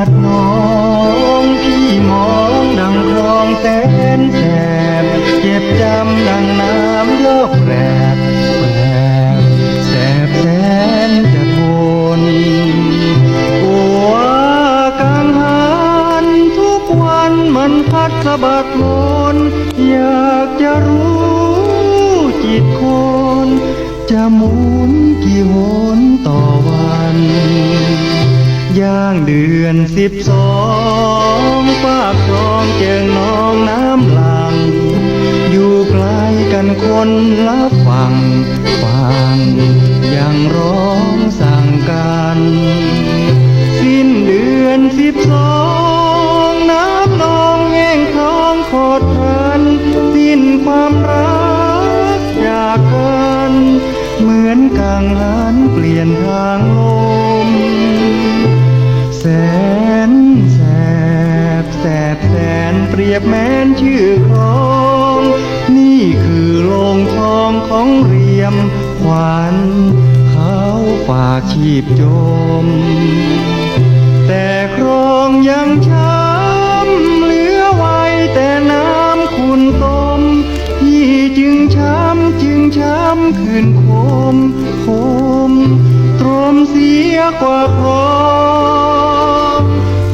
ดน้องพี่มองดังคลองแสนแสบเจ็บจำดังน้ำยอกแปรบแสบแสนจะทนปวดกลางหันทุกวันมันพัดสะบัดโลนอยากจะรู้จิตคนจะหมุนกี่หนต่อวันย่างเดือน12ปากคลองเจิงน้องน้ำหลังอยู่ไกลกันคนละฝั่งยังร้องสั่งกันสิ้นเดือน12น้ำนองแห้งคลองโคตรพันสิ้นความรักจากกันเหมือนกังหันเปลี่ยนทางลมแสนแสนเปรียบแม้นชื่อคลองนี่คือโลงทองของเรียมขวัญเขาฝากชีพจมแต่ครองยังช้ำเหลือไว้แต่น้ำขุ่นต้มพี่จึงช้ำคืนคมตรมเสียกว่าครอง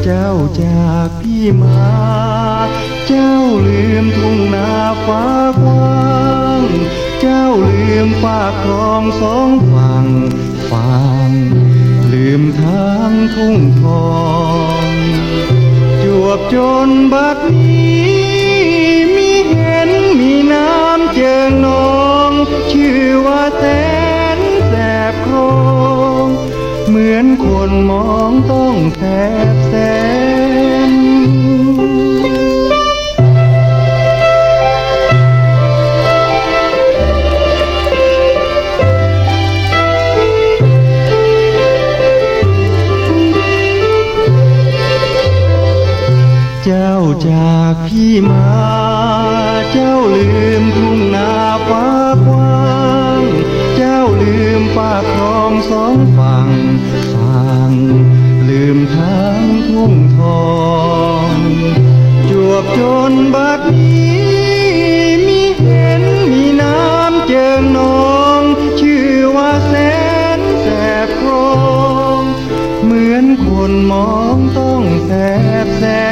เจ้าจากพี่มาเจ้าลืมทุ่งนาฟ้ากว้างเจ้าลืมปากคลองสองฝั่งลืมทางทุ่งทองจวบจนบัดนี้มีเห็นมีน้ำเจิงนองชื่อว่าแสนแสบครองเหมือนคนมองต้องแสบแสนเจ้าจากพี่มาเจ้าลืมทุ่งนาฟ้ากว้างเจ้าลืมปากคลองสองฝั่งลืมทางทุ่งทองจวบจนบัดนี้มีเห็นมีน้ำเจิงนองชื่อว่าแสนแสบครองเหมือนคนมองต้องแสบแสน